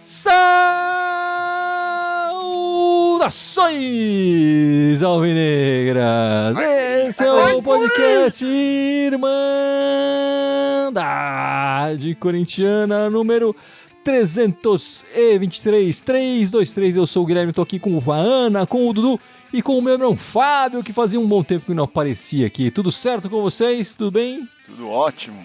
Saudações alvinegras! Esse é o podcast Irmandade Corintiana número 323. Eu sou o Guilherme, tô aqui com o Vaana, com o Dudu e com o meu irmão Fábio, que fazia um bom tempo que não aparecia aqui. Tudo certo com vocês? Tudo bem? Tudo ótimo.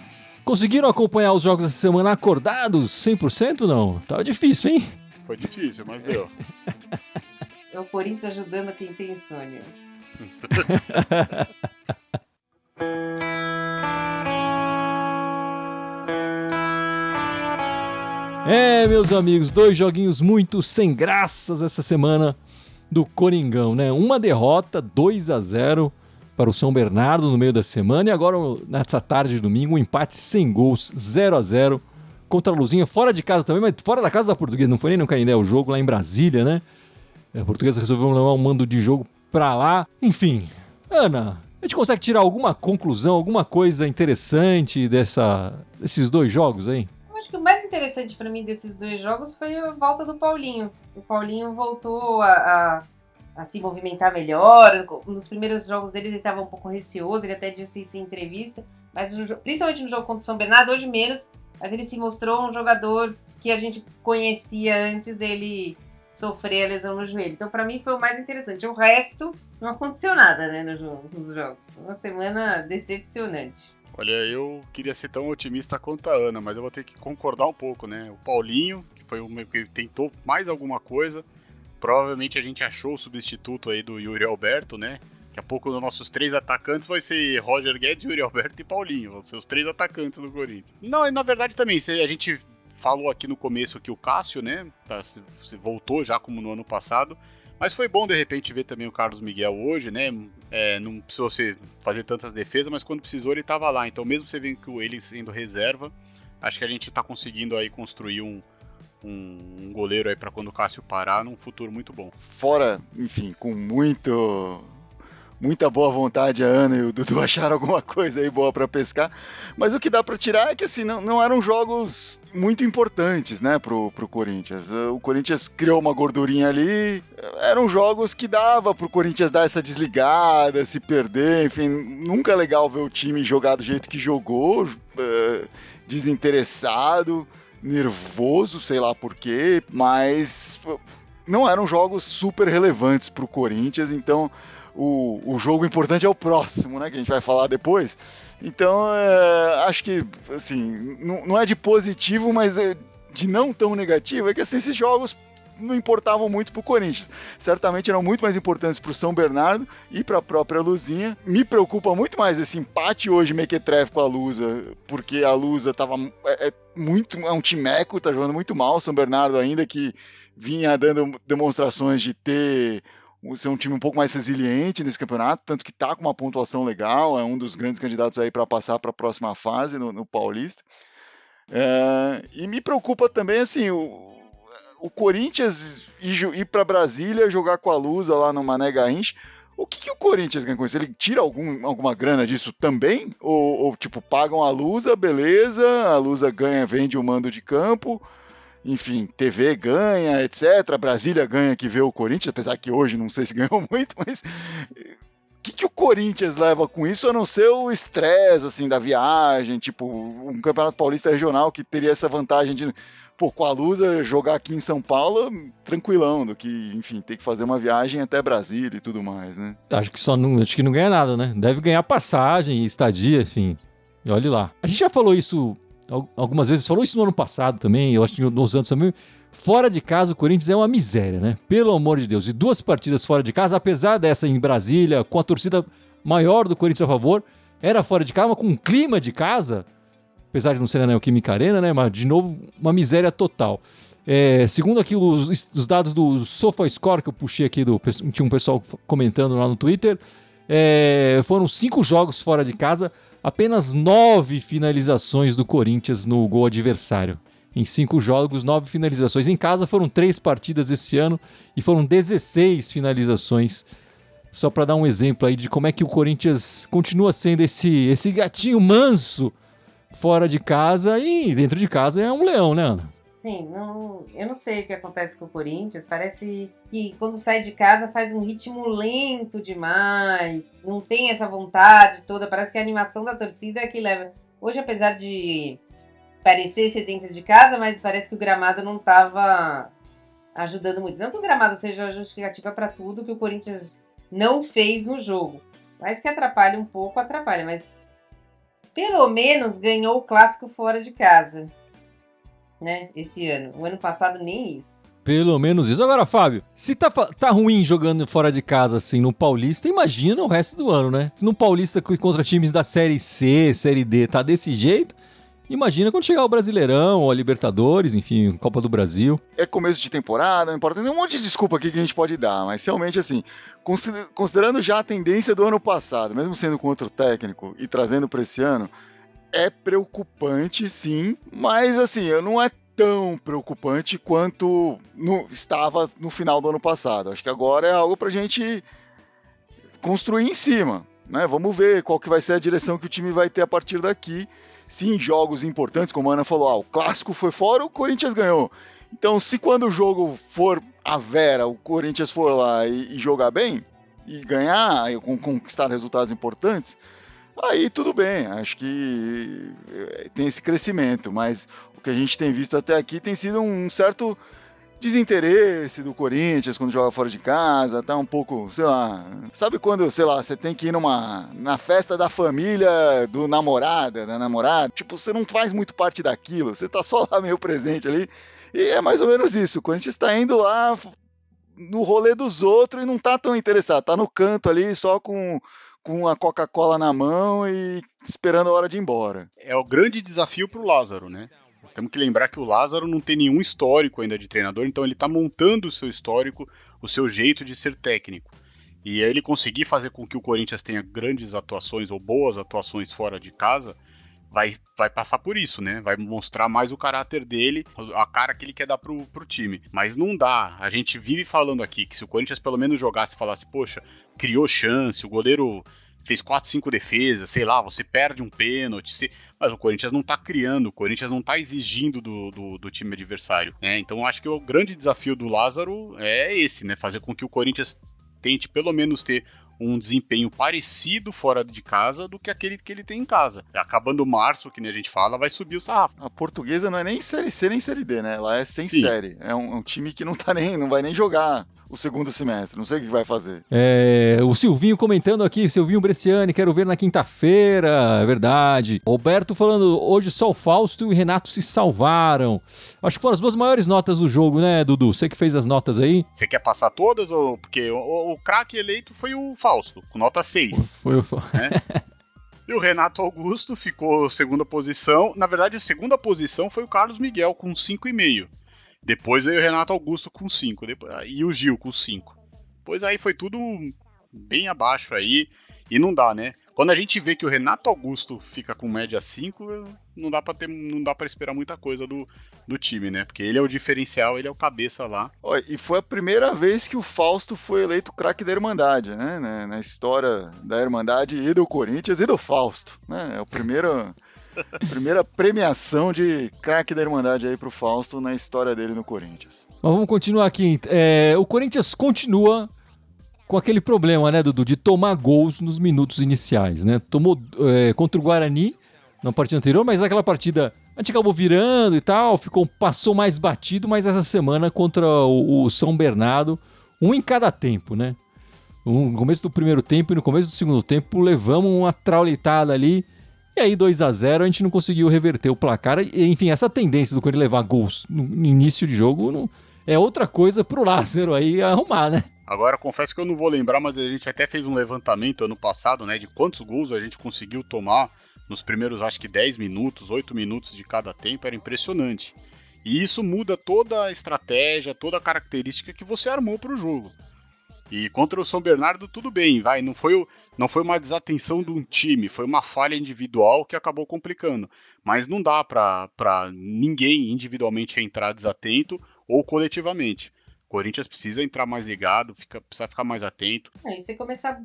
Conseguiram acompanhar os jogos essa semana acordados 100% ou não? Tava difícil, hein? Foi difícil, mas deu. É o Corinthians ajudando quem tem insônia. Meus amigos, 2 joguinhos muito sem graças essa semana do Coringão, né? Uma derrota, 2-0 para o São Bernardo no meio da semana e agora, nessa tarde de domingo, um empate sem gols, 0-0 contra a Luzinha, fora de casa também, mas fora da casa da Portuguesa, não foi nem no Canindé, o jogo lá em Brasília, né? A Portuguesa resolveu levar um mando de jogo pra lá. Enfim, Ana, a gente consegue tirar alguma conclusão, alguma coisa interessante desses 2 jogos aí? Eu acho que o mais interessante pra mim desses 2 jogos foi a volta do Paulinho. O Paulinho voltou a se movimentar melhor. Nos primeiros jogos dele ele estava um pouco receoso, ele até disse isso em entrevista, mas principalmente no jogo contra o São Bernardo, hoje menos, mas ele se mostrou um jogador que a gente conhecia antes ele sofrer a lesão no joelho. Então, pra mim, foi o mais interessante. O resto, não aconteceu nada, né, nos jogos. Uma semana decepcionante. Olha, eu queria ser tão otimista quanto a Ana, mas eu vou ter que concordar um pouco, né? O Paulinho, que foi o que tentou mais alguma coisa, provavelmente a gente achou o substituto aí do Yuri Alberto, né? Daqui a pouco os nossos 3 atacantes vai ser Roger Guedes, Yuri Alberto e Paulinho. Vão ser os 3 atacantes do Corinthians. Não, e na verdade também, a gente falou aqui no começo que o Cássio, né, se voltou já como no ano passado, mas foi bom de repente ver também o Carlos Miguel hoje, né, não precisou fazer tantas defesas, mas quando precisou ele estava lá, então mesmo você vendo que ele sendo reserva, acho que a gente está conseguindo aí construir um goleiro aí para quando o Cássio parar num futuro muito bom. Fora, enfim, com muita boa vontade, a Ana e o Dudu acharam alguma coisa aí boa para pescar, mas o que dá para tirar é que assim, não eram jogos muito importantes, né, pro Corinthians. O Corinthians criou uma gordurinha ali, eram jogos que dava pro Corinthians dar essa desligada, se perder, enfim, nunca é legal ver o time jogar do jeito que jogou, desinteressado, nervoso, sei lá por quê, mas não eram jogos super relevantes pro Corinthians, então o jogo importante é o próximo, né, que a gente vai falar depois. Então, acho que, assim, não é de positivo, mas de não tão negativo, é que assim, esses jogos não importavam muito pro Corinthians. Certamente eram muito mais importantes pro São Bernardo e pra própria Luzinha. Me preocupa muito mais esse empate hoje mequetrefe com a Lusa, porque a Lusa tava é um timeco, tá jogando muito mal. O São Bernardo ainda que vinha dando demonstrações de ser um time um pouco mais resiliente nesse campeonato, tanto que tá com uma pontuação legal, é um dos grandes candidatos aí para passar para a próxima fase no Paulista. E me preocupa também assim, o Corinthians ir para Brasília jogar com a Lusa lá no Mané Garrincha. O que o Corinthians ganha com isso? Ele tira alguma grana disso também? Ou tipo, pagam a Lusa, beleza, a Lusa ganha, vende o mando de campo, enfim, TV ganha, etc. Brasília ganha que vê o Corinthians, apesar que hoje não sei se ganhou muito, mas o que o Corinthians leva com isso, a não ser o estresse, assim, da viagem, tipo, um Campeonato Paulista regional que teria essa vantagem de, com a Lusa, jogar aqui em São Paulo, tranquilão, do que, enfim, ter que fazer uma viagem até Brasília e tudo mais, né? Acho que não ganha nada, né? Deve ganhar passagem, estadia, enfim, e olhe lá. A gente já falou isso algumas vezes, falou isso no ano passado também, eu acho que nos anos também. Fora de casa, o Corinthians é uma miséria, né? Pelo amor de Deus. E 2 partidas fora de casa, apesar dessa em Brasília, com a torcida maior do Corinthians a favor, era fora de casa, mas com um clima de casa, apesar de não ser na Neoquímica Arena, né? Mas, de novo, uma miséria total. Segundo aqui os dados do SofaScore que eu puxei aqui, tinha um pessoal comentando lá no Twitter, foram 5 jogos fora de casa, apenas 9 finalizações do Corinthians no gol adversário. Em 5 jogos, 9 finalizações. Em casa foram 3 partidas esse ano e foram 16 finalizações Só para dar um exemplo aí de como é que o Corinthians continua sendo esse gatinho manso fora de casa e dentro de casa é um leão, né, Ana? Sim, eu não sei o que acontece com o Corinthians. Parece que quando sai de casa faz um ritmo lento demais. Não tem essa vontade toda. Parece que a animação da torcida é que leva. Hoje, apesar de parecer ser dentro de casa, mas parece que o gramado não estava ajudando muito. Não que o gramado seja justificativa para tudo que o Corinthians não fez no jogo. Mas que atrapalha um pouco, atrapalha. Mas pelo menos ganhou o clássico fora de casa. Né, esse ano. O ano passado nem isso. Pelo menos isso. Agora, Fábio, se tá ruim jogando fora de casa assim no Paulista, imagina o resto do ano, né? Se no Paulista contra times da Série C, Série D tá desse jeito, imagina quando chegar o Brasileirão, ou a Libertadores, enfim, Copa do Brasil. É começo de temporada, não importa. Tem um monte de desculpa aqui que a gente pode dar, mas realmente, assim, considerando já a tendência do ano passado, mesmo sendo com outro técnico e trazendo para esse ano, é preocupante, sim, mas assim, não é tão preocupante quanto estava no final do ano passado. Acho que agora é algo pra gente construir em cima, né? Vamos ver qual que vai ser a direção que o time vai ter a partir daqui. Se em jogos importantes, como a Ana falou, o clássico foi fora, o Corinthians ganhou. Então, se quando o jogo for a vera, o Corinthians for lá e jogar bem, e ganhar, e conquistar resultados importantes, aí tudo bem, acho que tem esse crescimento, mas o que a gente tem visto até aqui tem sido um certo desinteresse do Corinthians quando joga fora de casa, tá um pouco, sei lá, sabe quando, sei lá, você tem que ir na festa da família do namorado, da namorada, tipo, você não faz muito parte daquilo, você tá só lá meio presente ali, e é mais ou menos isso, o Corinthians tá indo lá no rolê dos outros e não tá tão interessado, tá no canto ali só com a Coca-Cola na mão e esperando a hora de ir embora. É o grande desafio pro Lázaro, né? Temos que lembrar que o Lázaro não tem nenhum histórico ainda de treinador, então ele está montando o seu histórico, o seu jeito de ser técnico. E aí ele conseguir fazer com que o Corinthians tenha grandes atuações ou boas atuações fora de casa, vai passar por isso, né? Vai mostrar mais o caráter dele, a cara que ele quer dar pro time. Mas não dá. A gente vive falando aqui que se o Corinthians pelo menos jogasse e falasse, poxa, criou chance, o goleiro fez 4, 5 defesas, sei lá, você perde um pênalti, mas o Corinthians não tá criando, o Corinthians não tá exigindo do time adversário, né? Então acho que o grande desafio do Lázaro é esse, né? Fazer com que o Corinthians tente pelo menos ter um desempenho parecido fora de casa do que aquele que ele tem em casa. Acabando março, que nem a gente fala, vai subir o sarrafo. A Portuguesa não é nem Série C nem Série D, né? Ela é sem Sim. série. É um time que não vai nem jogar o segundo semestre. Não sei o que vai fazer. O Silvinho comentando aqui, Silvinho Bresciani, quero ver na quinta-feira, é verdade. Roberto falando, hoje só o Fausto e o Renato se salvaram. Acho que foram as duas maiores notas do jogo, né, Dudu? Você que fez as notas aí. Você quer passar todas? Ou porque o craque eleito foi o Fausto, com nota 6. Foi o né? E o Renato Augusto ficou segunda posição. Na verdade, a segunda posição foi o Carlos Miguel, com 5,5. Depois veio o Renato Augusto com 5. E o Gil com 5. Depois aí foi tudo bem abaixo aí. E não dá, né? Quando a gente vê que o Renato Augusto fica com média 5, não dá pra esperar muita coisa do time, né? Porque ele é o diferencial, ele é o cabeça lá. E foi a primeira vez que o Fausto foi eleito craque da Irmandade, né? Na história da Irmandade e do Corinthians e do Fausto, né? É a primeira premiação de craque da Irmandade aí pro Fausto na história dele no Corinthians. Mas vamos continuar aqui. O Corinthians continua com aquele problema, né, Dudu, de tomar gols nos minutos iniciais, né? Tomou contra o Guarani na partida anterior, mas naquela partida a gente acabou virando e tal, passou mais batido, mas essa semana contra o São Bernardo, um em cada tempo, né? No começo do primeiro tempo e no começo do segundo tempo levamos uma traulitada ali, e aí 2-0 a gente não conseguiu reverter o placar. Enfim, essa tendência do Corinthians levar gols no início de jogo é outra coisa pro Lázaro aí arrumar, né? Agora, confesso que eu não vou lembrar, mas a gente até fez um levantamento ano passado, né, de quantos gols a gente conseguiu tomar nos primeiros, acho que 10 minutos, 8 minutos de cada tempo, era impressionante. E isso muda toda a estratégia, toda a característica que você armou para o jogo. E contra o São Bernardo, tudo bem, não foi uma desatenção de um time, foi uma falha individual que acabou complicando. Mas não dá para ninguém individualmente entrar desatento ou coletivamente. Corinthians precisa entrar mais ligado, precisa ficar mais atento. E você começar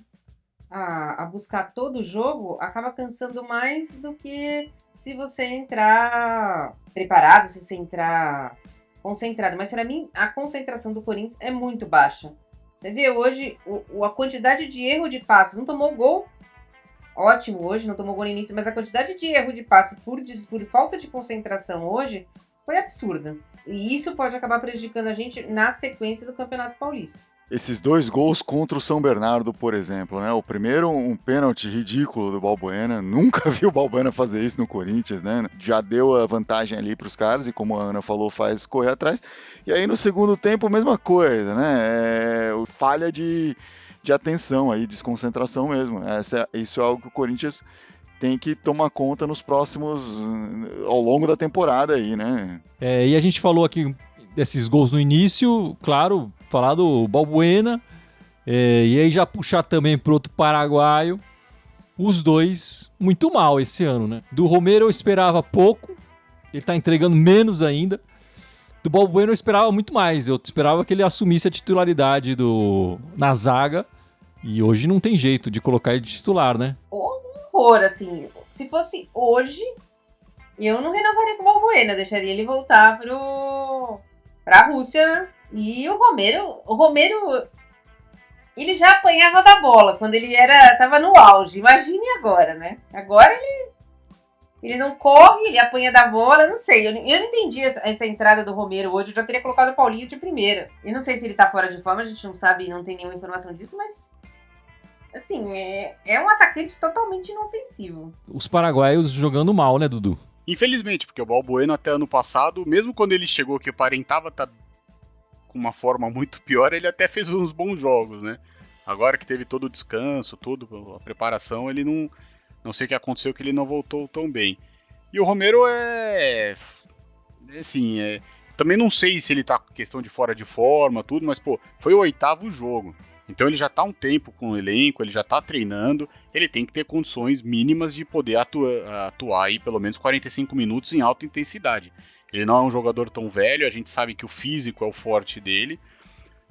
a buscar todo o jogo, acaba cansando mais do que se você entrar preparado, se você entrar concentrado. Mas para mim, a concentração do Corinthians é muito baixa. Você vê hoje a quantidade de erro de passes. Não tomou gol, ótimo hoje, não tomou gol no início, mas a quantidade de erro de passe por falta de concentração hoje foi absurda. E isso pode acabar prejudicando a gente na sequência do Campeonato Paulista. Esses 2 gols contra o São Bernardo, por exemplo, né? O primeiro, um pênalti ridículo do Balbuena. Nunca vi o Balbuena fazer isso no Corinthians, né? Já deu a vantagem ali para os caras e, como a Ana falou, faz correr atrás. E aí no segundo tempo, mesma coisa, né? Falha de atenção aí, desconcentração mesmo. Isso é algo que o Corinthians tem que tomar conta nos próximos, ao longo da temporada aí, né? E a gente falou aqui desses gols no início, claro, falar do Balbuena, e aí já puxar também pro outro paraguaio, os dois muito mal esse ano, né? Do Romero eu esperava pouco, ele tá entregando menos ainda. Do Balbuena eu esperava muito mais, eu esperava que ele assumisse a titularidade na zaga, e hoje não tem jeito de colocar ele de titular, né? Horror, assim, se fosse hoje, eu não renovaria com o Balbuena, deixaria ele voltar pra Rússia. E o Romero, ele já apanhava da bola quando ele tava no auge. Imagine agora, né? Agora ele não corre, ele apanha da bola, não sei. Eu não entendi essa entrada do Romero hoje. Eu já teria colocado o Paulinho de primeira. Eu não sei se ele tá fora de forma, a gente não sabe, não tem nenhuma informação disso, mas assim, é um atacante totalmente inofensivo. Os paraguaios jogando mal, né, Dudu? Infelizmente, porque o Balbuena até ano passado, mesmo quando ele chegou que aparentava estar com uma forma muito pior, ele até fez uns bons jogos, né? Agora que teve todo o descanso, a preparação, ele não sei o que aconteceu, que ele não voltou tão bem. E o Romero assim, também não sei se ele tá com questão de fora de forma, tudo, mas, pô, foi o 8º jogo. Então ele já tá há um tempo com o elenco, ele já tá treinando, ele tem que ter condições mínimas de poder atuar aí pelo menos 45 minutos em alta intensidade. Ele não é um jogador tão velho, a gente sabe que o físico é o forte dele,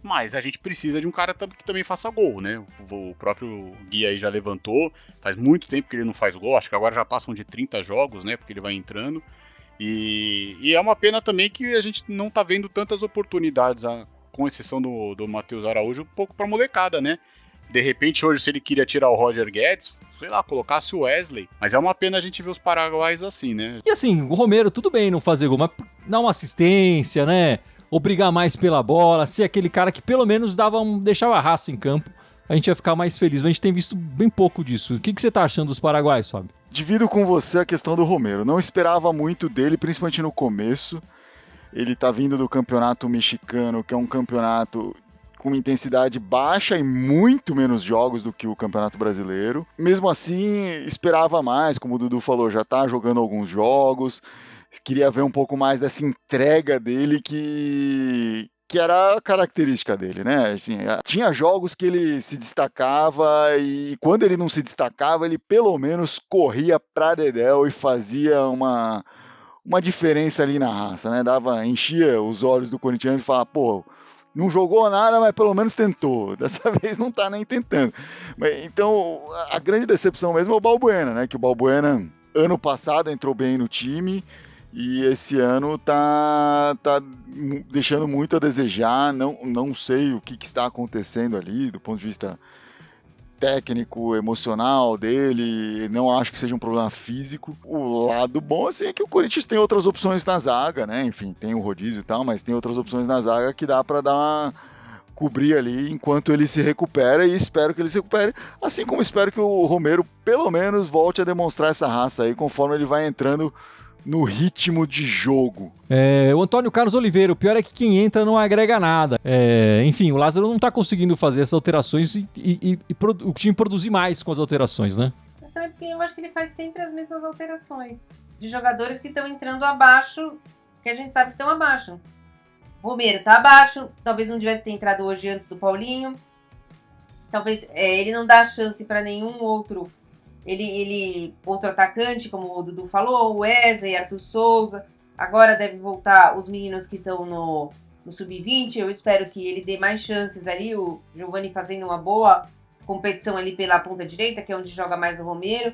mas a gente precisa de um cara que também faça gol, né? O próprio Gui aí já levantou, faz muito tempo que ele não faz gol, acho que agora já passam de 30 jogos, né? Porque ele vai entrando. E é uma pena também que a gente não tá vendo tantas oportunidades, com exceção do Matheus Araújo, um pouco pra molecada, né? De repente hoje, se ele queria tirar o Roger Guedes, sei lá, colocasse o Wesley. Mas é uma pena a gente ver os paraguaios assim, né? E assim, o Romero, tudo bem não fazer gol, mas dar uma assistência, né? Ou brigar mais pela bola, ser aquele cara que pelo menos deixava a raça em campo, a gente ia ficar mais feliz. Mas a gente tem visto bem pouco disso. O que você tá achando dos paraguaios, Fábio? Divido com você a questão do Romero. Não esperava muito dele, principalmente no começo. Ele tá vindo do campeonato mexicano, que é um campeonato com intensidade baixa e muito menos jogos do que o Campeonato Brasileiro. Mesmo assim, esperava mais, como o Dudu falou, já tá jogando alguns jogos. Queria ver um pouco mais dessa entrega dele que era a característica dele, né? Assim, tinha jogos que ele se destacava e quando ele não se destacava, ele pelo menos corria pra dedéu e fazia uma diferença ali na raça, né? Enchia os olhos do corintiano e falava, pô, não jogou nada, mas pelo menos tentou. Dessa vez não tá nem tentando. Então, a grande decepção mesmo é o Balbuena, né? Que o Balbuena, ano passado, entrou bem no time e esse ano tá deixando muito a desejar. Não sei o que está acontecendo ali do ponto de vista técnico, emocional dele, não acho que seja um problema físico. O lado bom assim, é que o Corinthians tem outras opções na zaga, né? Enfim, tem o rodízio e tal, mas tem outras opções na zaga que dá para cobrir ali enquanto ele se recupera, e espero que ele se recupere, assim como espero que o Romero pelo menos volte a demonstrar essa raça aí conforme ele vai entrando no ritmo de jogo. O Antônio Carlos Oliveira, o pior é que quem entra não agrega nada. Enfim, o Lázaro não tá conseguindo fazer essas alterações e o time produzir mais com as alterações, né? Mas também porque eu acho que ele faz sempre as mesmas alterações. De jogadores que estão entrando abaixo, que a gente sabe que estão abaixo. Romero tá abaixo, talvez não tivesse entrado hoje antes do Paulinho. Talvez ele não dá chance para nenhum outro. Outro atacante, como o Dudu falou, o Wesley, Arthur Souza. Agora deve voltar os meninos que estão no sub-20, eu espero que ele dê mais chances ali, o Giovani fazendo uma boa competição ali pela ponta direita, que é onde joga mais o Romero,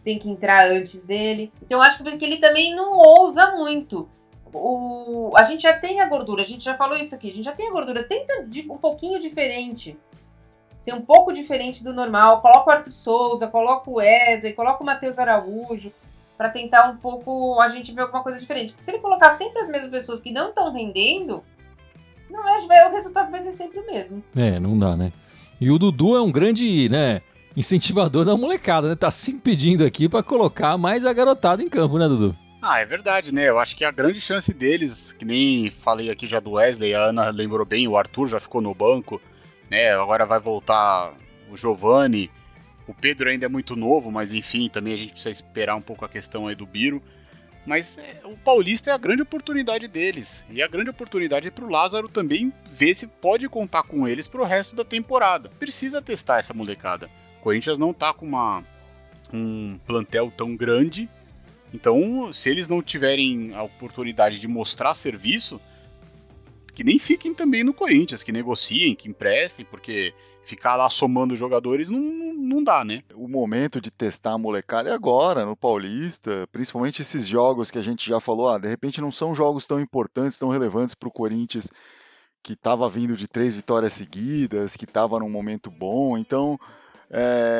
tem que entrar antes dele. Então eu acho que porque ele também não ousa muito. A gente já tem a gordura, a gente já falou isso aqui, a gente já tem a gordura, tenta um pouquinho diferente, ser um pouco diferente do normal, coloca o Arthur Souza, coloca o Wesley, coloca o Matheus Araújo, para tentar um pouco a gente ver alguma coisa diferente. Porque se ele colocar sempre as mesmas pessoas que não estão rendendo, o resultado vai ser sempre o mesmo. Não dá, né? E o Dudu é um grande, né, incentivador da molecada, né? Tá sempre pedindo aqui para colocar mais a garotada em campo, né, Dudu? É verdade, né? Eu acho que a grande chance deles, que nem falei aqui já do Wesley, a Ana lembrou bem, o Arthur já ficou no banco, né? Agora vai voltar o Giovani, o Pedro ainda é muito novo, mas enfim, também a gente precisa esperar um pouco a questão aí do Biro. Mas o Paulista é a grande oportunidade deles, e a grande oportunidade é pro Lázaro também ver se pode contar com eles pro resto da temporada. Precisa testar essa molecada. O Corinthians não tá com um plantel tão grande. Então, se eles não tiverem a oportunidade de mostrar serviço, que nem fiquem também no Corinthians, que negociem, que emprestem, porque ficar lá somando jogadores não dá, né? O momento de testar a molecada é agora, no Paulista, principalmente esses jogos que a gente já falou, de repente não são jogos tão importantes, tão relevantes para o Corinthians, que estava vindo de 3 vitórias seguidas, que estava num momento bom, então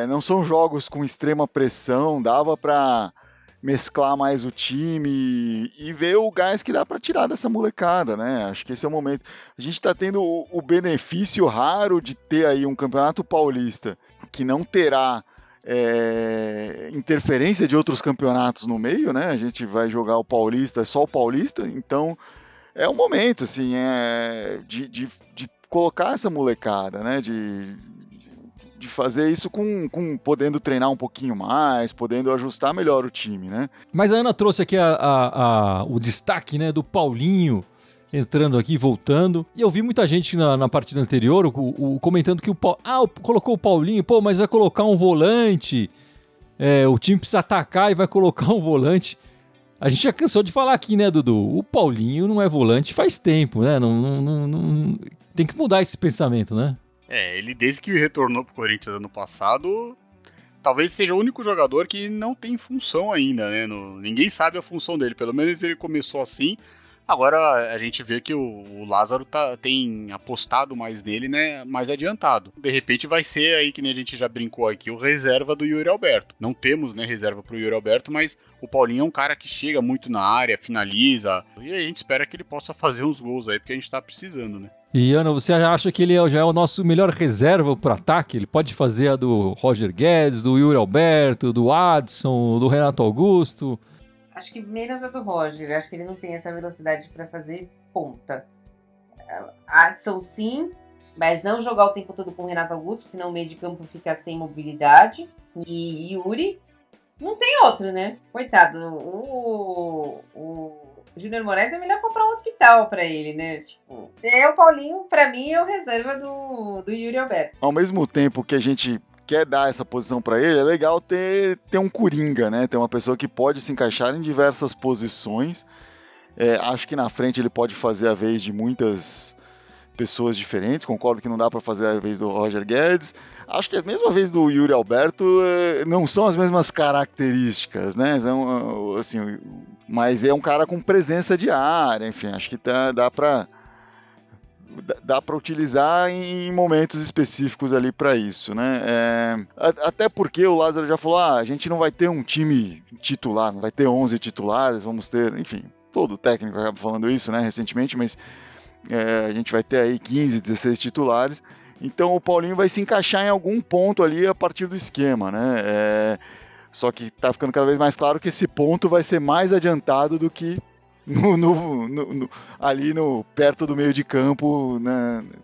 não são jogos com extrema pressão, dava para mesclar mais o time e ver o gás que dá para tirar dessa molecada, né? Acho que esse é o momento. A gente está tendo o benefício raro de ter aí um campeonato paulista que não terá interferência de outros campeonatos no meio, né? A gente vai jogar o Paulista, só o Paulista, então é um momento, assim, de colocar essa molecada, né? De fazer isso com podendo treinar um pouquinho mais, podendo ajustar melhor o time, né? Mas a Ana trouxe aqui o destaque, né, do Paulinho entrando aqui, voltando. E eu vi muita gente na partida anterior comentando que colocou o Paulinho, mas vai colocar um volante, o time precisa atacar e vai colocar um volante. A gente já cansou de falar aqui, né, Dudu? O Paulinho não é volante faz tempo, né? Não tem que mudar esse pensamento, né? Ele desde que retornou pro Corinthians ano passado, talvez seja o único jogador que não tem função ainda, né? Ninguém sabe a função dele, pelo menos ele começou assim. Agora a gente vê que o Lázaro tem apostado mais nele, né? Mais adiantado. De repente vai ser aí, que nem a gente já brincou aqui, o reserva do Yuri Alberto. Não temos, né, reserva pro Yuri Alberto, mas o Paulinho é um cara que chega muito na área, finaliza, e a gente espera que ele possa fazer uns gols aí, porque a gente tá precisando, né? E Ana, você acha que ele já é o nosso melhor reserva para ataque? Ele pode fazer a do Roger Guedes, do Yuri Alberto, do Adson, do Renato Augusto? Acho que menos a do Roger. Acho que ele não tem essa velocidade para fazer ponta. Adson sim, mas não jogar o tempo todo com o Renato Augusto, senão o meio de campo fica sem mobilidade. E Yuri não tem outro, né? Coitado. O Júnior Moraes é melhor comprar um hospital pra ele, né? Tipo, o Paulinho, pra mim, é o reserva do Yuri Alberto. Ao mesmo tempo que a gente quer dar essa posição para ele, é legal ter um coringa, né? Ter uma pessoa que pode se encaixar em diversas posições. Acho que na frente ele pode fazer a vez de muitas pessoas diferentes. Concordo que não dá para fazer a vez do Roger Guedes. Acho que a mesma vez do Yuri Alberto não são as mesmas características, né? São, assim, mas é um cara com presença de área, enfim, acho que dá para utilizar em momentos específicos ali para isso, né? Até porque o Lázaro já falou, a gente não vai ter um time titular, não vai ter 11 titulares, vamos ter, enfim, todo técnico acaba falando isso, né, recentemente, mas a gente vai ter aí 15, 16 titulares, então o Paulinho vai se encaixar em algum ponto ali a partir do esquema, né? Só que tá ficando cada vez mais claro que esse ponto vai ser mais adiantado do que ali perto do meio de campo,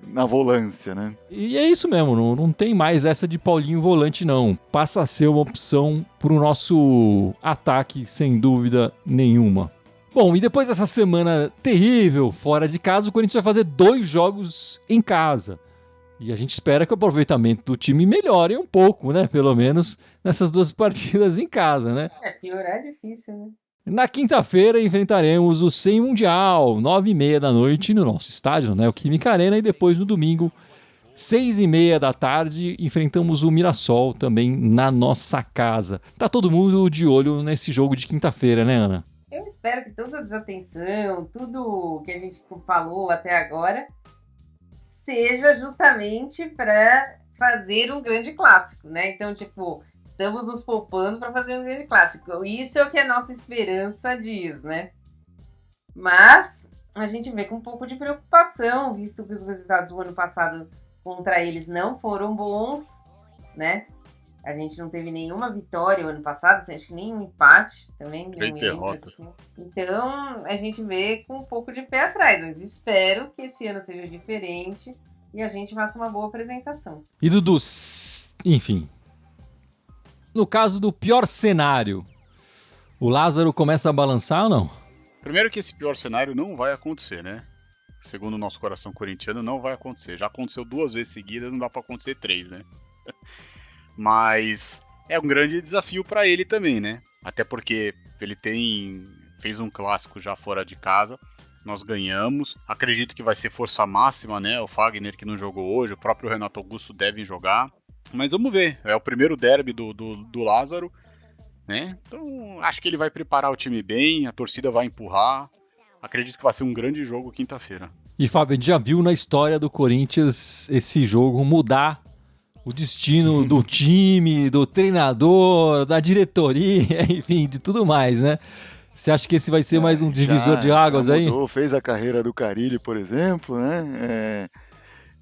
na volância, né? E é isso mesmo, não tem mais essa de Paulinho volante, não. Passa a ser uma opção pro nosso ataque, sem dúvida nenhuma. Bom, e depois dessa semana terrível fora de casa, o Corinthians vai fazer 2 jogos em casa. E a gente espera que o aproveitamento do time melhore um pouco, né? Pelo menos nessas 2 partidas em casa, né? Piorar é difícil, né? Na quinta-feira enfrentaremos o Sem Mundial, 9h30 da noite no nosso estádio, né? O Química Arena, e depois no domingo, 6h30 da tarde, enfrentamos o Mirassol também na nossa casa. Tá todo mundo de olho nesse jogo de quinta-feira, né, Ana? Eu espero que toda a desatenção, tudo que a gente falou até agora, seja justamente para fazer um grande clássico, né? Então, tipo, estamos nos poupando para fazer um grande clássico. Isso é o que a nossa esperança diz, né? Mas a gente vê com um pouco de preocupação, visto que os resultados do ano passado contra eles não foram bons, né? A gente não teve nenhuma vitória o ano passado, acho que nenhum empate também. Então, a gente vê com um pouco de pé atrás, mas espero que esse ano seja diferente e a gente faça uma boa apresentação. E Dudu, enfim, no caso do pior cenário, o Lázaro começa a balançar ou não? Primeiro que esse pior cenário não vai acontecer, né? Segundo o nosso coração corintiano, não vai acontecer. Já aconteceu 2 vezes seguidas, não dá pra acontecer 3, né? Mas é um grande desafio para ele também, né? Até porque ele fez um clássico já fora de casa, nós ganhamos. Acredito que vai ser força máxima, né? O Fagner que não jogou hoje, o próprio Renato Augusto devem jogar. Mas vamos ver, é o primeiro derby do Lázaro, né? Então acho que ele vai preparar o time bem, a torcida vai empurrar. Acredito que vai ser um grande jogo quinta-feira. E Fábio, a gente já viu na história do Corinthians esse jogo mudar o destino do time, do treinador, da diretoria, enfim, de tudo mais, né? Você acha que esse vai ser mais um divisor de águas aí? Mudou, fez a carreira do Carille, por exemplo, né?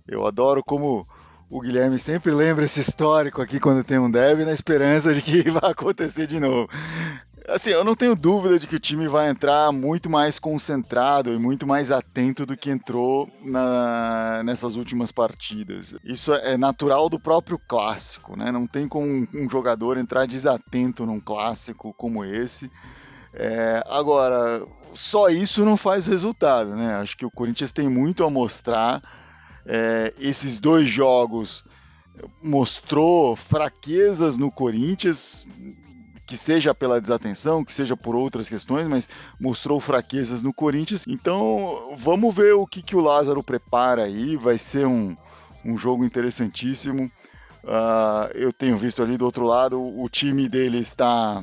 Eu adoro como o Guilherme sempre lembra esse histórico aqui quando tem um derby, na esperança de que vai acontecer de novo. Assim, eu não tenho dúvida de que o time vai entrar muito mais concentrado e muito mais atento do que entrou nessas últimas partidas. Isso é natural do próprio clássico, né? Não tem como um jogador entrar desatento num clássico como esse. Agora, só isso não faz resultado, né? Acho que o Corinthians tem muito a mostrar. Esses 2 jogos mostrou fraquezas no Corinthians, que seja pela desatenção, que seja por outras questões, mas mostrou fraquezas no Corinthians. Então, vamos ver o que o Lázaro prepara aí. Vai ser um jogo interessantíssimo. Eu tenho visto ali do outro lado, o time dele está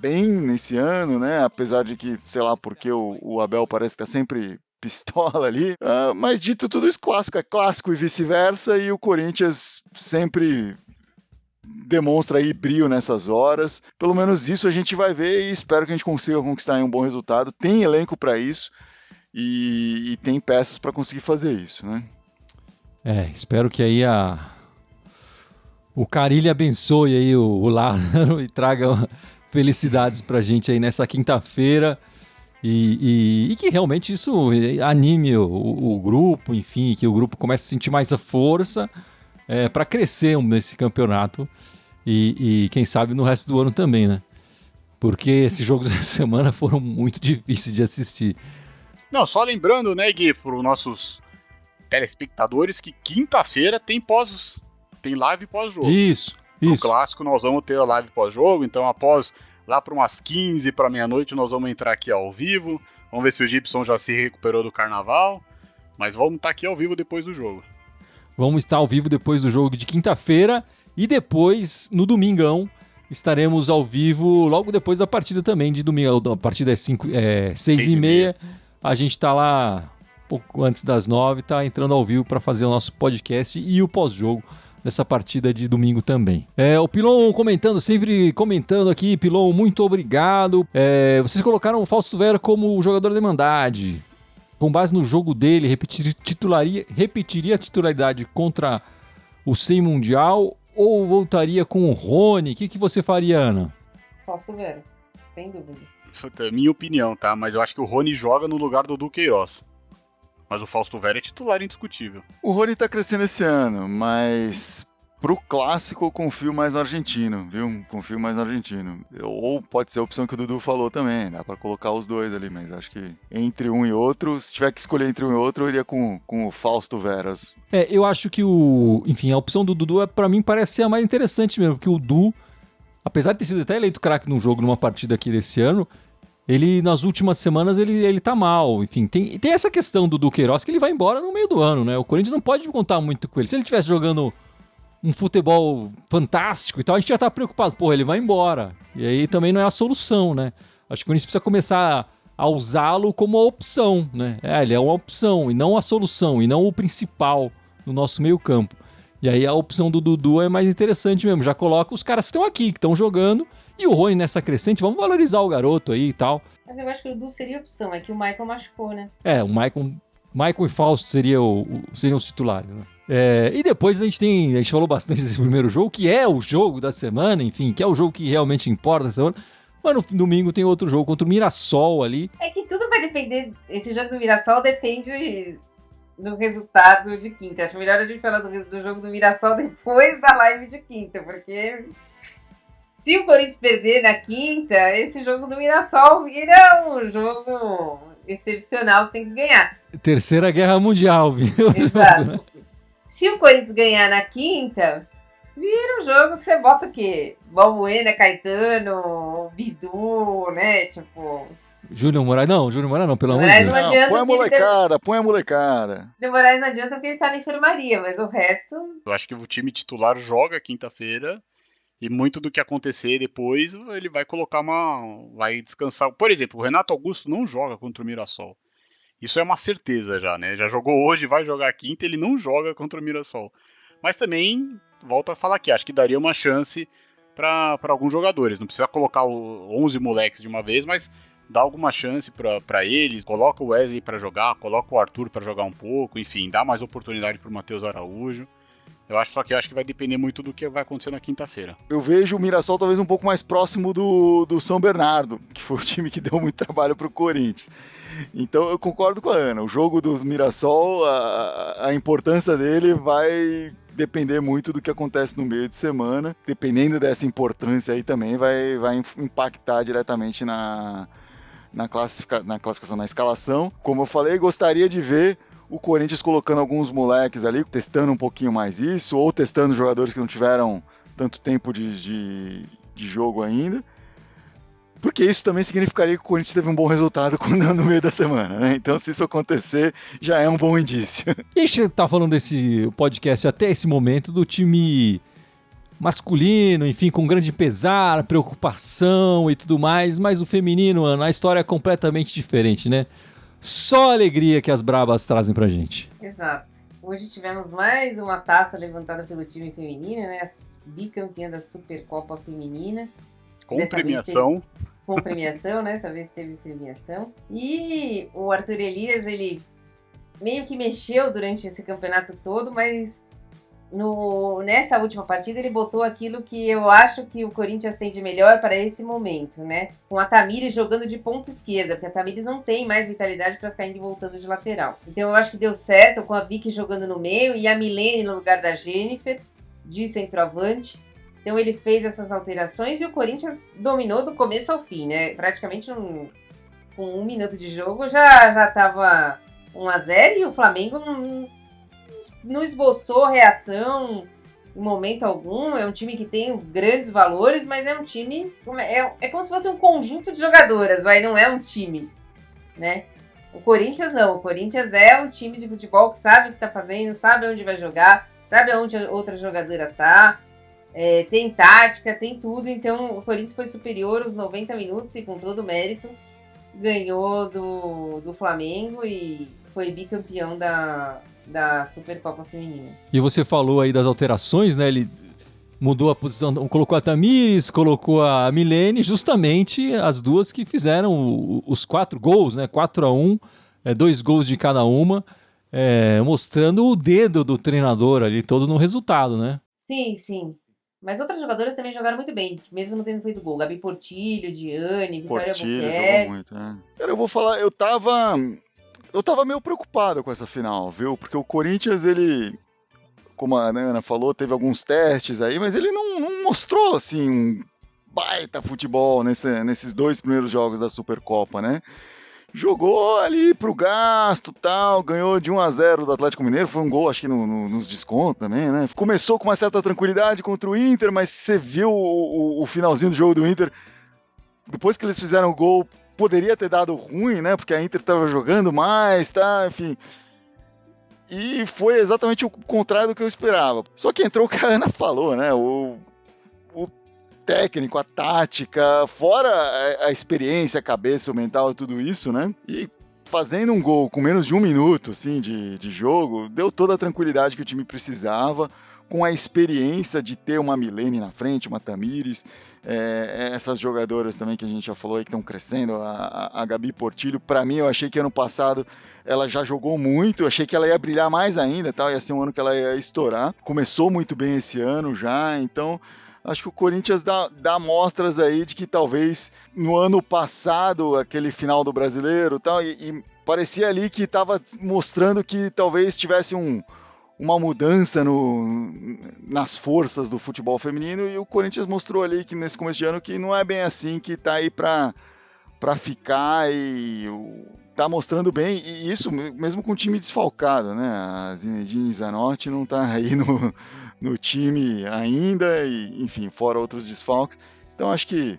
bem nesse ano, né? Apesar de que, sei lá, porque o Abel parece que está sempre pistola ali. Mas dito tudo isso, clássico é clássico e vice-versa, e o Corinthians sempre demonstra aí brilho nessas horas. Pelo menos isso a gente vai ver e espero que a gente consiga conquistar um bom resultado. Tem elenco para isso e tem peças para conseguir fazer isso, né? Espero que aí o Carille abençoe aí o Lázaro e traga felicidades pra gente aí nessa quinta-feira e que realmente isso anime o grupo, enfim, que o grupo comece a sentir mais a força para crescer nesse campeonato e quem sabe no resto do ano também, né? Porque esses jogos da semana foram muito difíceis de assistir. Não, só lembrando, né, Gui, para os nossos telespectadores, que quinta-feira tem live pós-jogo. Isso. No clássico nós vamos ter a live pós-jogo, então após lá para umas 15 para meia-noite nós vamos entrar aqui ao vivo. Vamos ver se o Gibson já se recuperou do carnaval, mas vamos estar aqui ao vivo depois do jogo. Vamos estar ao vivo depois do jogo de quinta-feira e depois, no domingão, estaremos ao vivo logo depois da partida também de domingo. A partida é 6h30. A gente está lá pouco antes das 9h, está entrando ao vivo para fazer o nosso podcast e o pós-jogo dessa partida de domingo também. O Pilon sempre comentando aqui. Pilon, muito obrigado. Vocês colocaram o Fausto Vera como jogador da Irmandade. Com base no jogo dele, repetiria a titularidade contra o Sem Mundial ou voltaria com o Rony? O que você faria, Ana? Fausto Vera, sem dúvida. É minha opinião, tá? Mas eu acho que o Rony joga no lugar do Duqueiroz. Mas o Fausto Vera é titular indiscutível. O Rony tá crescendo esse ano, mas pro clássico eu confio mais no argentino, viu? Confio mais no argentino. Ou pode ser a opção que o Dudu falou também, dá pra colocar os dois ali, mas acho que entre um e outro, se tiver que escolher entre um e outro, eu iria com o Fausto Veras. Eu acho que a opção do Dudu pra mim parece ser a mais interessante mesmo, porque o Du apesar de ter sido até eleito craque num jogo, numa partida aqui desse ano, ele, nas últimas semanas, ele tá mal. Enfim, tem essa questão do Queiroz, que ele vai embora no meio do ano, né? O Corinthians não pode contar muito com ele. Se ele estivesse jogando um futebol fantástico e tal, a gente já tá preocupado. Pô, ele vai embora. E aí também não é a solução, né? Acho que o Corinthians precisa começar a usá-lo como uma opção, né? Ele é uma opção e não a solução, e não o principal no nosso meio campo. E aí a opção do Dudu é mais interessante mesmo. Já coloca os caras que estão aqui, que estão jogando, e o Rony nessa crescente, vamos valorizar o garoto aí e tal. Mas eu acho que o Dudu seria opção, é que o Michael machucou, né? O Michael e Fausto seriam os titulares, né? E depois a gente falou bastante desse primeiro jogo, que é o jogo da semana, enfim, que é o jogo que realmente importa da semana. Mas no domingo tem outro jogo contra o Mirassol ali. É que tudo vai depender, esse jogo do Mirassol depende do resultado de quinta. Acho melhor a gente falar do jogo do Mirassol depois da live de quinta, porque se o Corinthians perder na quinta, esse jogo do Mirassol vira um jogo excepcional que tem que ganhar. Terceira Guerra Mundial, viu? Exato. Se o Corinthians ganhar na quinta, vira um jogo que você bota o quê? Balbuena, Caetano, Bidu, né? Tipo... Júnior Moraes não, pelo amor de Deus. Não adianta, põe a molecada. Júnior Moraes não adianta porque ele está na enfermaria, mas o resto... Eu acho que o time titular joga quinta-feira e muito do que acontecer depois ele vai colocar vai descansar. Por exemplo, o Renato Augusto não joga contra o Mirassol. Isso é uma certeza já, né? Já jogou hoje, vai jogar quinta, ele não joga contra o Mirassol. Mas também, volto a falar aqui, acho que daria uma chance para alguns jogadores. Não precisa colocar 11 moleques de uma vez, mas dá alguma chance para eles. Coloca o Wesley para jogar, coloca o Arthur para jogar um pouco, enfim, dá mais oportunidade para o Matheus Araújo. Eu acho que vai depender muito do que vai acontecer na quinta-feira. Eu vejo o Mirassol talvez um pouco mais próximo do São Bernardo, que foi o time que deu muito trabalho para o Corinthians. Então eu concordo com a Ana. O jogo do Mirassol, a importância dele vai depender muito do que acontece no meio de semana. Dependendo dessa importância aí também vai impactar diretamente na classificação, na escalação. Como eu falei, gostaria de ver o Corinthians colocando alguns moleques ali, testando um pouquinho mais isso, ou testando jogadores que não tiveram tanto tempo de jogo ainda. Porque isso também significaria que o Corinthians teve um bom resultado no meio da semana, né? Então, se isso acontecer, já é um bom indício. E a gente tá falando desse podcast até esse momento do time masculino, enfim, com grande pesar, preocupação e tudo mais, mas o feminino, Ana, a história é completamente diferente, né? Só alegria que as brabas trazem pra gente. Exato. Hoje tivemos mais uma taça levantada pelo time feminino, né? A bicampeã da Supercopa Feminina. Com premiação. Com premiação, né? Dessa vez teve premiação. E o Arthur Elias, ele meio que mexeu durante esse campeonato todo, mas nessa última partida ele botou aquilo que eu acho que o Corinthians tem de melhor para esse momento, né? Com a Tamires jogando de ponta esquerda, porque a Tamires não tem mais vitalidade para ficar indo e voltando de lateral. Então eu acho que deu certo com a Vicky jogando no meio e a Milene no lugar da Jennifer, de centroavante. Então ele fez essas alterações e o Corinthians dominou do começo ao fim, né? Praticamente com 1 minuto de jogo já estava 1-0 e o Flamengo não esboçou reação em momento algum. É um time que tem grandes valores, mas é um time... É como se fosse um conjunto de jogadoras, não é um time, né? O Corinthians não. O Corinthians é um time de futebol que sabe o que está fazendo, sabe onde vai jogar, sabe aonde a outra jogadora está. Tem tática, tem tudo. Então o Corinthians foi superior aos 90 minutos e com todo o mérito ganhou do Flamengo e foi bicampeão da Supercopa Feminina. E você falou aí das alterações, né? Ele mudou a posição, colocou a Tamires, colocou a Milene, justamente as duas que fizeram os 4 gols, né? 4-1, 2 gols de cada uma, mostrando o dedo do treinador ali todo no resultado, né? Sim, sim. Mas outras jogadoras também jogaram muito bem, mesmo não tendo feito gol. Gabi Portilho, Diane, Vitória Buquerque. Jogou muito, né? Cara, eu vou falar, eu tava meio preocupado com essa final, viu? Porque o Corinthians, ele, como a Ana falou, teve alguns testes aí, mas ele não mostrou, assim, um baita futebol nesses 2 primeiros jogos da Supercopa, né? jogou ali pro gasto e tal, ganhou de 1-0 do Atlético Mineiro, foi um gol acho que nos descontos também, né? Começou com uma certa tranquilidade contra o Inter, mas você viu o finalzinho do jogo do Inter, depois que eles fizeram o gol, poderia ter dado ruim, né? Porque a Inter estava jogando mais, tá? Enfim. E foi exatamente o contrário do que eu esperava. Só que entrou o que a Ana falou, né? O técnico, a tática, fora a experiência, a cabeça, o mental, tudo isso, né? E fazendo um gol com menos de 1 minuto, assim, de jogo, deu toda a tranquilidade que o time precisava, com a experiência de ter uma Milene na frente, uma Tamires, essas jogadoras também que a gente já falou aí que estão crescendo, a Gabi Portillo, para mim eu achei que ano passado ela já jogou muito, eu achei que ela ia brilhar mais ainda, tal, ia ser um ano que ela ia estourar, começou muito bem esse ano já, então acho que o Corinthians dá mostras aí de que talvez no ano passado, aquele final do Brasileiro tal, e parecia ali que estava mostrando que talvez tivesse uma mudança nas forças do futebol feminino, e o Corinthians mostrou ali que nesse começo de ano que não é bem assim, que tá aí para ficar e tá mostrando bem, e isso mesmo com o time desfalcado, né? A Zinedine Zanotti não tá aí no time ainda, e enfim, fora outros desfalques. Então acho que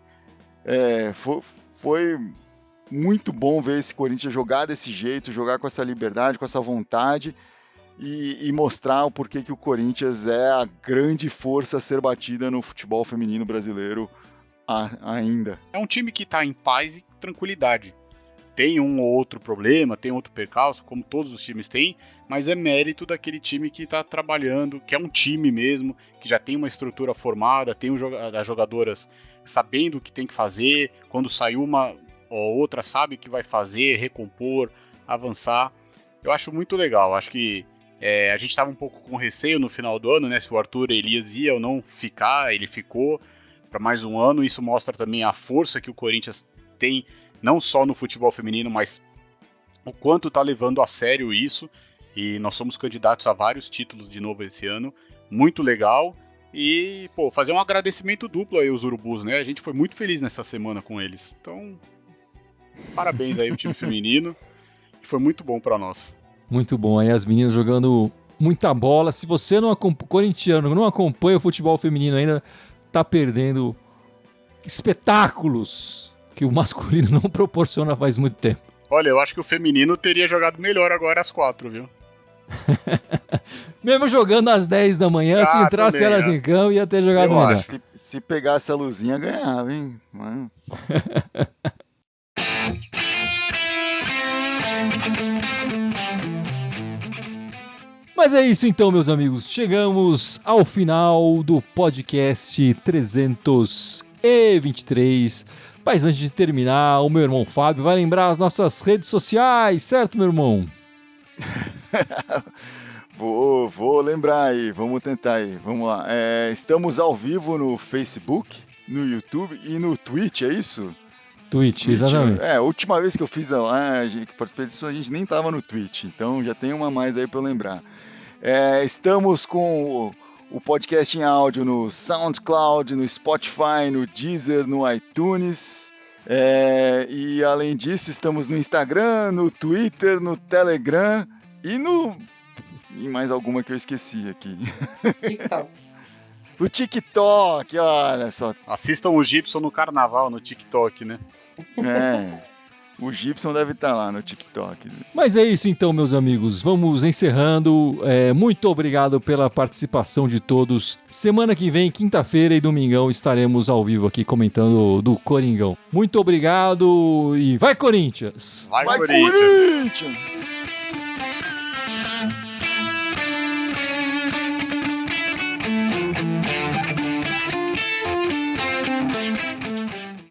foi muito bom ver esse Corinthians jogar desse jeito, jogar com essa liberdade, com essa vontade, e mostrar o porquê que o Corinthians é a grande força a ser batida no futebol feminino brasileiro ainda. É um time que está em paz e tranquilidade. Tem um ou outro problema, tem outro percalço, como todos os times têm, mas é mérito daquele time que está trabalhando, que é um time mesmo, que já tem uma estrutura formada, tem as jogadoras sabendo o que tem que fazer, quando sai uma ou outra sabe o que vai fazer, recompor, avançar. Eu acho muito legal, acho que a gente estava um pouco com receio no final do ano, né, se o Arthur Elias ia ou não ficar, ele ficou para mais um ano, isso mostra também a força que o Corinthians tem, não só no futebol feminino, mas o quanto está levando a sério isso, e nós somos candidatos a vários títulos de novo esse ano, muito legal, e fazer um agradecimento duplo aí aos Urubus, né, a gente foi muito feliz nessa semana com eles, então parabéns aí ao time feminino, que foi muito bom para nós. Muito bom, aí as meninas jogando muita bola. Se você corintiano não acompanha o futebol feminino ainda, tá perdendo espetáculos que o masculino não proporciona faz muito tempo. Olha, eu acho que o feminino teria jogado melhor agora às 4, viu? Mesmo jogando às 10 da manhã, se entrasse também, elas em campo, ia ter jogado melhor. Se pegasse a luzinha, ganhava, hein? Mano. Mas é isso então, meus amigos. Chegamos ao final do podcast 323. Mas antes de terminar, o meu irmão Fábio vai lembrar as nossas redes sociais, certo, meu irmão? Vou lembrar aí, vamos tentar aí, vamos lá. Estamos ao vivo no Facebook, no YouTube e no Twitch, é isso? Twitch, exatamente. A última vez que eu fiz a live, que participei disso, a gente nem tava no Twitch, então já tem uma mais aí para eu lembrar. Estamos com o podcast em áudio no SoundCloud, no Spotify, no Deezer, no iTunes. E além disso, estamos no Instagram, no Twitter, no Telegram e mais alguma que eu esqueci aqui. TikTok. O TikTok, olha só. Assistam o Gibson no carnaval, no TikTok, né? O Gibson deve estar lá no TikTok. Mas é isso então, meus amigos. Vamos encerrando. Muito obrigado pela participação de todos. Semana que vem, quinta-feira e domingão, estaremos ao vivo aqui comentando do Coringão. Muito obrigado e vai, Corinthians! Vai Corinthians!